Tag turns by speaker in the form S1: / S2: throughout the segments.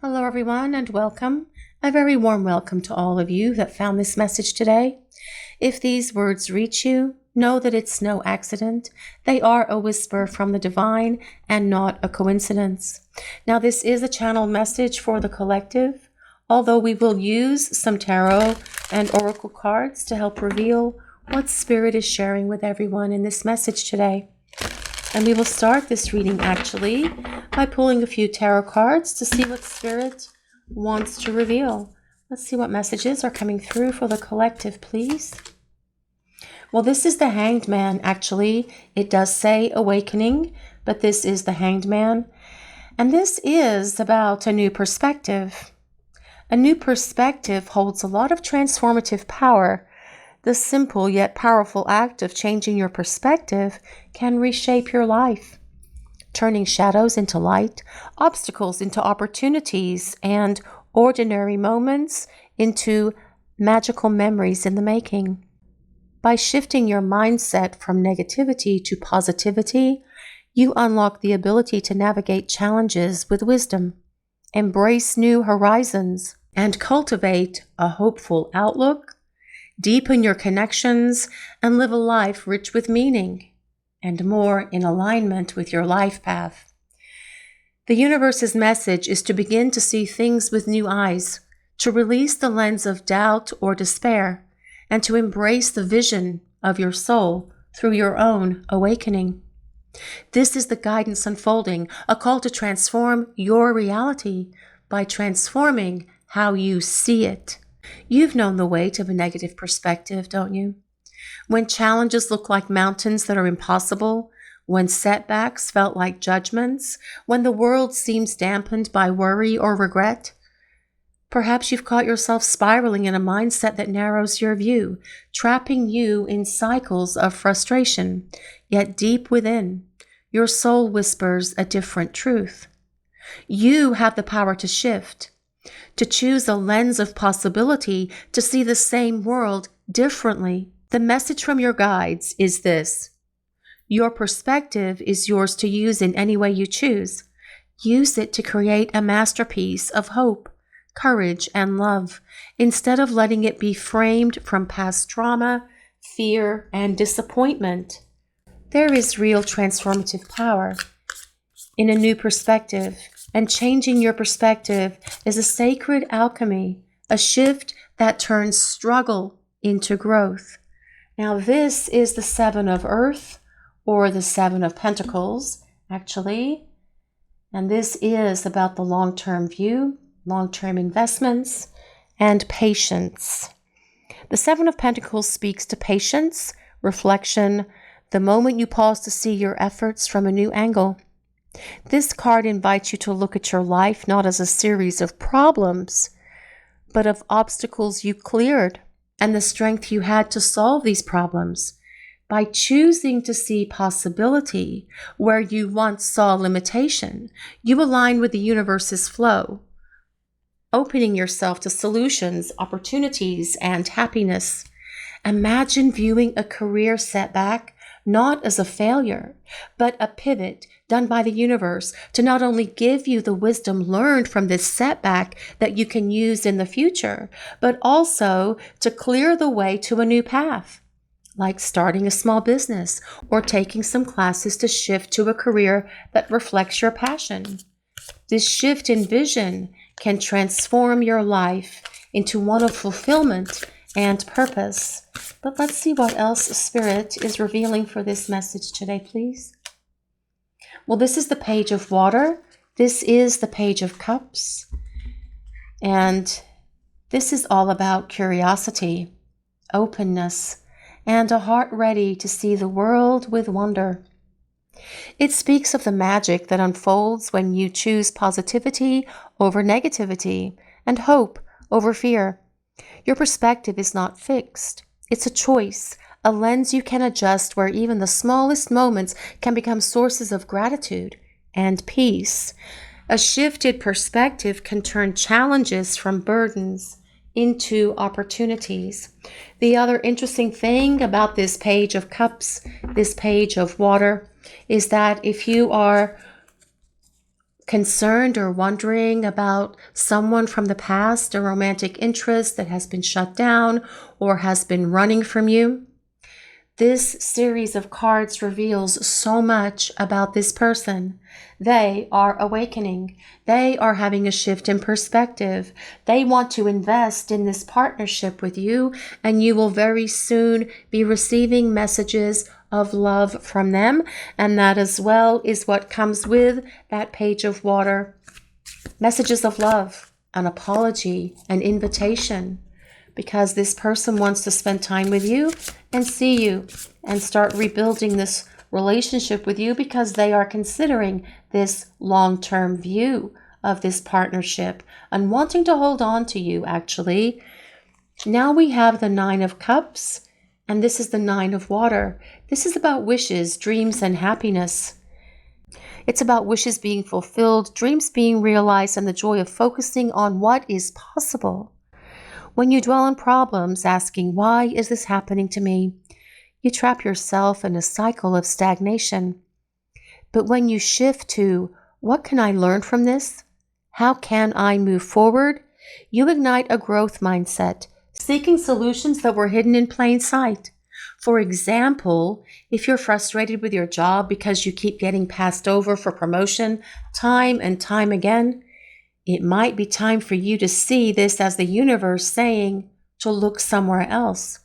S1: Hello, everyone, and welcome. A very warm welcome to all of you that found this message today. If these words reach you, know that it's no accident. They are a whisper from the divine and not a coincidence. Now, this is a channel message for the collective, although we will use some tarot and oracle cards to help reveal what Spirit is sharing with everyone in this message today. And we will start this reading actually by pulling a few tarot cards to see what Spirit wants to reveal. Let's see what messages are coming through for the collective, please. Well, this is the Hanged Man, actually. It does say awakening, but this is the Hanged Man. And this is about a new perspective. A new perspective holds a lot of transformative power. The simple yet powerful act of changing your perspective can reshape your life, turning shadows into light, obstacles into opportunities, and ordinary moments into magical memories in the making. By shifting your mindset from negativity to positivity, you unlock the ability to navigate challenges with wisdom, embrace new horizons, and cultivate a hopeful outlook. Deepen your connections and live a life rich with meaning and more in alignment with your life path. The universe's message is to begin to see things with new eyes, to release the lens of doubt or despair, and to embrace the vision of your soul through your own awakening. This is the guidance unfolding, a call to transform your reality by transforming how you see it. You've known the weight of a negative perspective, don't you? When challenges look like mountains that are impossible, when setbacks felt like judgments, when the world seems dampened by worry or regret, perhaps you've caught yourself spiraling in a mindset that narrows your view, trapping you in cycles of frustration. Yet deep within, your soul whispers a different truth. You have the power to shift, to choose a lens of possibility, to see the same world differently. The message from your guides is this: your perspective is yours to use in any way you choose. Use it to create a masterpiece of hope, courage, and love, instead of letting it be framed from past trauma, fear, and disappointment. There is real transformative power in a new perspective. And changing your perspective is a sacred alchemy, a shift that turns struggle into growth. Now, this is the Seven of Earth, or the Seven of Pentacles, actually. And this is about the long-term view, long-term investments, and patience. The Seven of Pentacles speaks to patience, reflection, the moment you pause to see your efforts from a new angle. This card invites you to look at your life not as a series of problems, but of obstacles you cleared and the strength you had to solve these problems. By choosing to see possibility where you once saw limitation, you align with the universe's flow, opening yourself to solutions, opportunities, and happiness. Imagine viewing a career setback not as a failure, but a pivot done by the universe to not only give you the wisdom learned from this setback that you can use in the future, but also to clear the way to a new path, like starting a small business or taking some classes to shift to a career that reflects your passion. This shift in vision can transform your life into one of fulfillment and purpose. But let's see what else Spirit is revealing for this message today, please. Well, this is the Page of Water. This is the Page of Cups. And this is all about curiosity, openness, and a heart ready to see the world with wonder. It speaks of the magic that unfolds when you choose positivity over negativity and hope over fear. Your perspective is not fixed. It's a choice, a lens you can adjust where even the smallest moments can become sources of gratitude and peace. A shifted perspective can turn challenges from burdens into opportunities. The other interesting thing about this Page of Cups, this Page of Water, is that if you are concerned or wondering about someone from the past, a romantic interest that has been shut down or has been running from you. This series of cards reveals so much about this person. They are awakening. They are having a shift in perspective. They want to invest in this partnership with you, and you will very soon be receiving messages of love from them. And that as well is what comes with that page of water. Messages of love, an apology, an invitation, because this person wants to spend time with you and see you and start rebuilding this relationship with you because they are considering this long-term view of this partnership and wanting to hold on to you, actually. Now we have the Nine of Cups, and this is the Nine of Water. This is about wishes, dreams, and happiness. It's about wishes being fulfilled, dreams being realized, and the joy of focusing on what is possible. When you dwell on problems, asking, why is this happening to me? You trap yourself in a cycle of stagnation. But when you shift to, what can I learn from this? How can I move forward? You ignite a growth mindset, seeking solutions that were hidden in plain sight. For example, if you're frustrated with your job because you keep getting passed over for promotion time and time again, it might be time for you to see this as the universe saying to look somewhere else.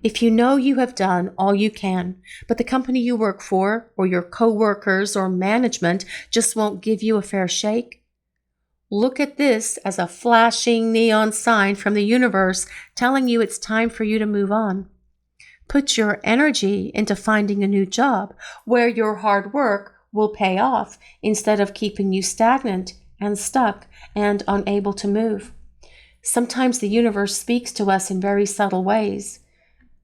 S1: If you know you have done all you can, but the company you work for or your coworkers or management just won't give you a fair shake, look at this as a flashing neon sign from the universe telling you it's time for you to move on. Put your energy into finding a new job where your hard work will pay off instead of keeping you stagnant and stuck and unable to move. Sometimes the universe speaks to us in very subtle ways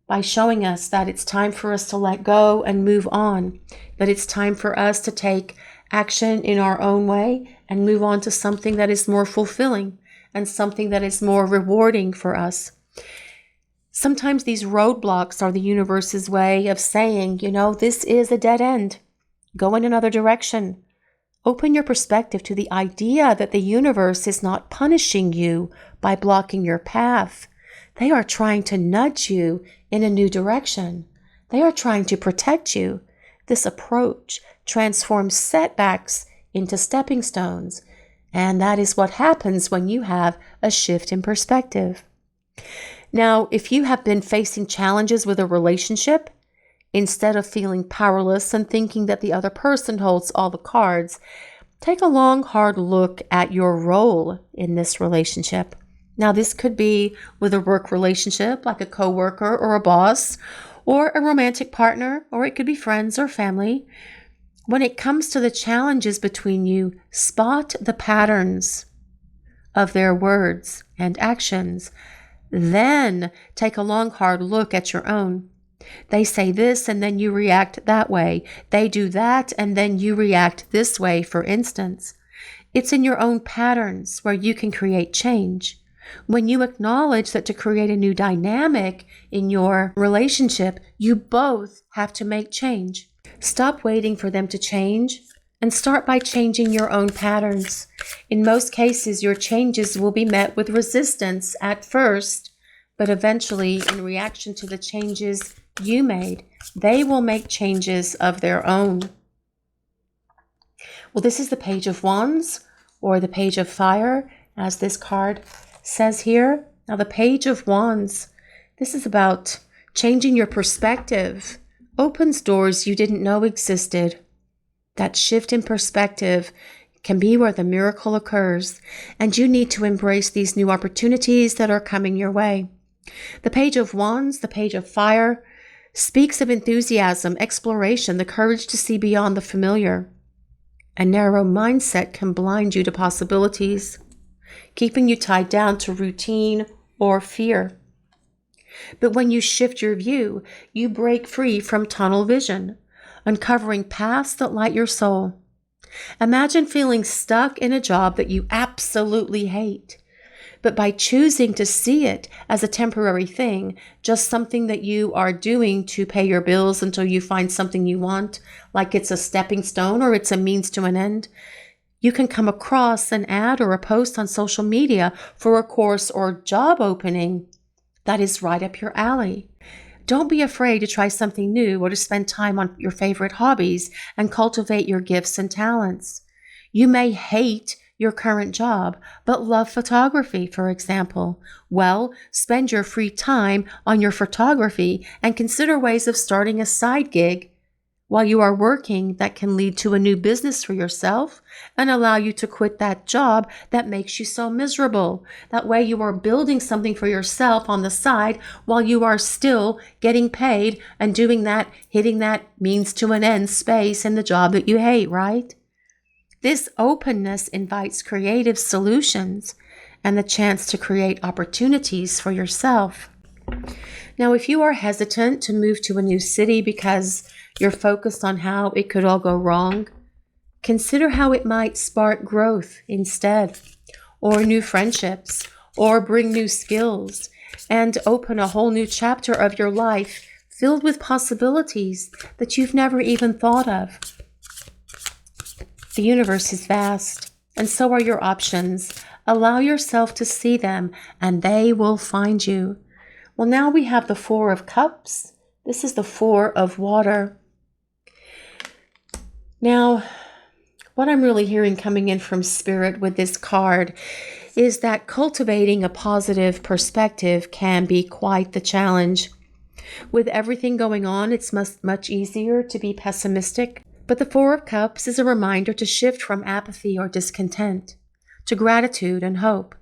S1: by showing us that it's time for us to let go and move on, that it's time for us to take action in our own way and move on to something that is more fulfilling and something that is more rewarding for us. Sometimes these roadblocks are the universe's way of saying, this is a dead end. Go in another direction. Open your perspective to the idea that the universe is not punishing you by blocking your path. They are trying to nudge you in a new direction. They are trying to protect you. This approach transforms setbacks into stepping stones. And that is what happens when you have a shift in perspective. Now, if you have been facing challenges with a relationship, instead of feeling powerless and thinking that the other person holds all the cards, take a long, hard look at your role in this relationship. Now, this could be with a work relationship, like a coworker or a boss, or a romantic partner, or it could be friends or family. When it comes to the challenges between you, spot the patterns of their words and actions. Then take a long, hard look at your own. They say this and then you react that way. They do that and then you react this way, for instance. It's in your own patterns where you can create change. When you acknowledge that to create a new dynamic in your relationship, you both have to make change. Stop waiting for them to change and start by changing your own patterns. In most cases, your changes will be met with resistance at first, but eventually, in reaction to the changes you made, they will make changes of their own. Well, this is the Page of Wands, or the Page of Fire, as this card says here. Now, the Page of Wands, this is about changing your perspective, opens doors you didn't know existed. That shift in perspective can be where the miracle occurs, and you need to embrace these new opportunities that are coming your way. The Page of Wands, the Page of Fire, speaks of enthusiasm, exploration, the courage to see beyond the familiar. A narrow mindset can blind you to possibilities, keeping you tied down to routine or fear. But when you shift your view, you break free from tunnel vision, uncovering paths that light your soul. Imagine feeling stuck in a job that you absolutely hate. But by choosing to see it as a temporary thing, just something that you are doing to pay your bills until you find something you want, like it's a stepping stone or it's a means to an end, You can come across an ad or a post on social media for a course or job opening that is right up your alley. Don't be afraid to try something new or to spend time on your favorite hobbies and cultivate your gifts and talents. You may hate your current job, but love photography, for example. Well, spend your free time on your photography and consider ways of starting a side gig while you are working that can lead to a new business for yourself and allow you to quit that job that makes you so miserable. That way you are building something for yourself on the side while you are still getting paid and doing that, hitting that means to an end space in the job that you hate, right? This openness invites creative solutions and the chance to create opportunities for yourself. Now, if you are hesitant to move to a new city because you're focused on how it could all go wrong, consider how it might spark growth instead, or new friendships, or bring new skills, and open a whole new chapter of your life filled with possibilities that you've never even thought of. The universe is vast, and so are your options. Allow yourself to see them, and they will find you. Well, now we have the Four of Cups. This is the Four of Water. Now, what I'm really hearing coming in from Spirit with this card is that cultivating a positive perspective can be quite the challenge. With everything going on, it's much easier to be pessimistic. But the Four of Cups is a reminder to shift from apathy or discontent to gratitude and hope.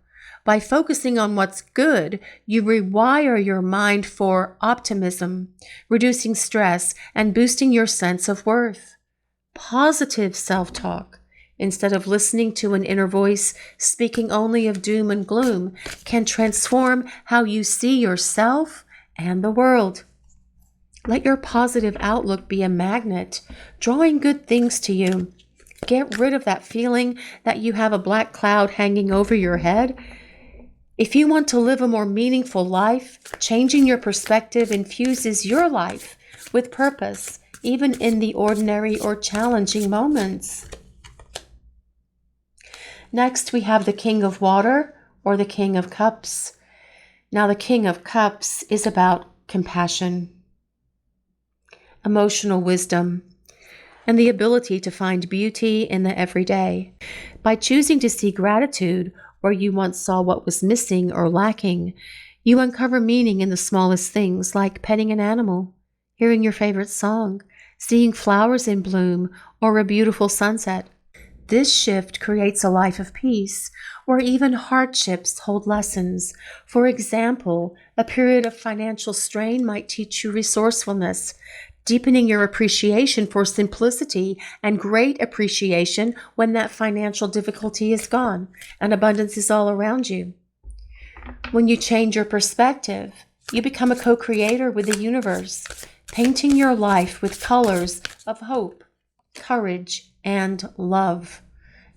S1: By focusing on what's good, you rewire your mind for optimism, reducing stress and boosting your sense of worth. Positive self-talk, instead of listening to an inner voice speaking only of doom and gloom, can transform how you see yourself and the world. Let your positive outlook be a magnet, drawing good things to you. Get rid of that feeling that you have a black cloud hanging over your head. If you want to live a more meaningful life, changing your perspective infuses your life with purpose, even in the ordinary or challenging moments. Next, we have the King of Water, or the King of Cups. Now, the King of Cups is about compassion, emotional wisdom, and the ability to find beauty in the everyday. By choosing to see gratitude where you once saw what was missing or lacking, you uncover meaning in the smallest things, like petting an animal, hearing your favorite song, seeing flowers in bloom, or a beautiful sunset. This shift creates a life of peace, where even hardships hold lessons. For example, a period of financial strain might teach you resourcefulness, deepening your appreciation for simplicity and great appreciation when that financial difficulty is gone and abundance is all around you. When you change your perspective, you become a co-creator with the universe, painting your life with colors of hope, courage, and love.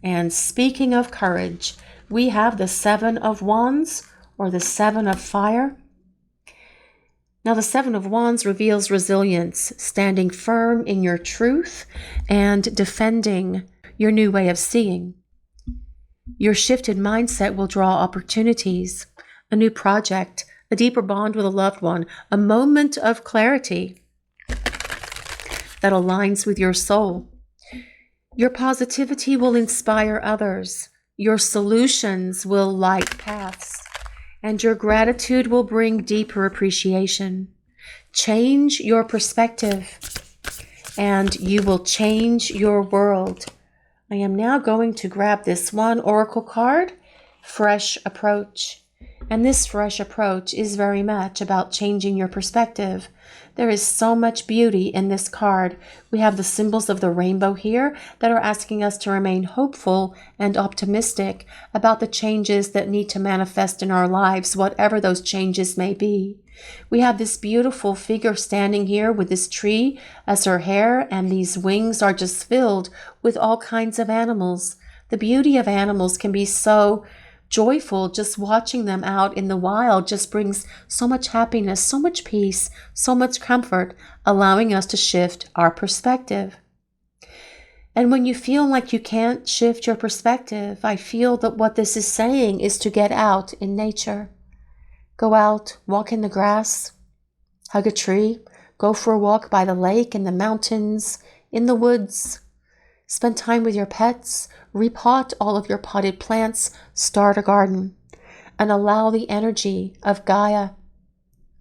S1: And speaking of courage, we have the Seven of Wands, or the Seven of Fire. Now, the Seven of Wands reveals resilience, standing firm in your truth and defending your new way of seeing. Your shifted mindset will draw opportunities, a new project, a deeper bond with a loved one, a moment of clarity that aligns with your soul. Your positivity will inspire others. Your solutions will light paths. And your gratitude will bring deeper appreciation. Change your perspective, and you will change your world. I am now going to grab this one oracle card, Fresh Approach. And this fresh approach is very much about changing your perspective. There is so much beauty in this card. We have the symbols of the rainbow here that are asking us to remain hopeful and optimistic about the changes that need to manifest in our lives, whatever those changes may be. We have this beautiful figure standing here with this tree as her hair, and these wings are just filled with all kinds of animals. The beauty of animals can be so joyful. Just watching them out in the wild just brings so much happiness, so much peace, so much comfort, allowing us to shift our perspective. And when you feel like you can't shift your perspective, I feel that what this is saying is to get out in nature. Go out, walk in the grass, hug a tree, go for a walk by the lake, in the mountains, in the woods. Spend time with your pets, repot all of your potted plants, start a garden, and allow the energy of Gaia,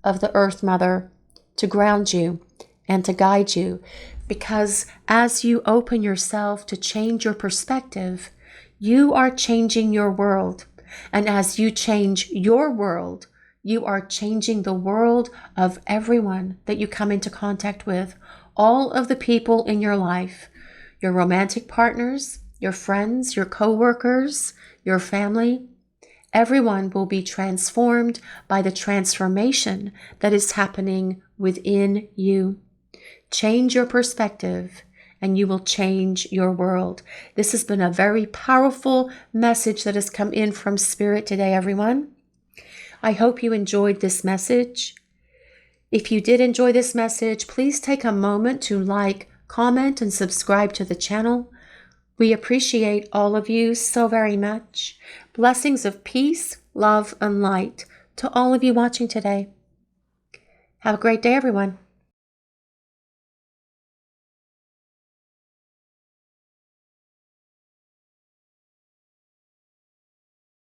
S1: of the Earth Mother, to ground you and to guide you. Because as you open yourself to change your perspective, you are changing your world. And as you change your world, you are changing the world of everyone that you come into contact with, all of the people in your life, your romantic partners, your friends, your co-workers, your family. Everyone will be transformed by the transformation that is happening within you. Change your perspective and you will change your world. This has been a very powerful message that has come in from Spirit today, everyone. I hope you enjoyed this message. If you did enjoy this message, please take a moment to like, comment, and subscribe to the channel. We appreciate all of you so very much. Blessings of peace, love, and light to all of you watching today. Have a great day, everyone.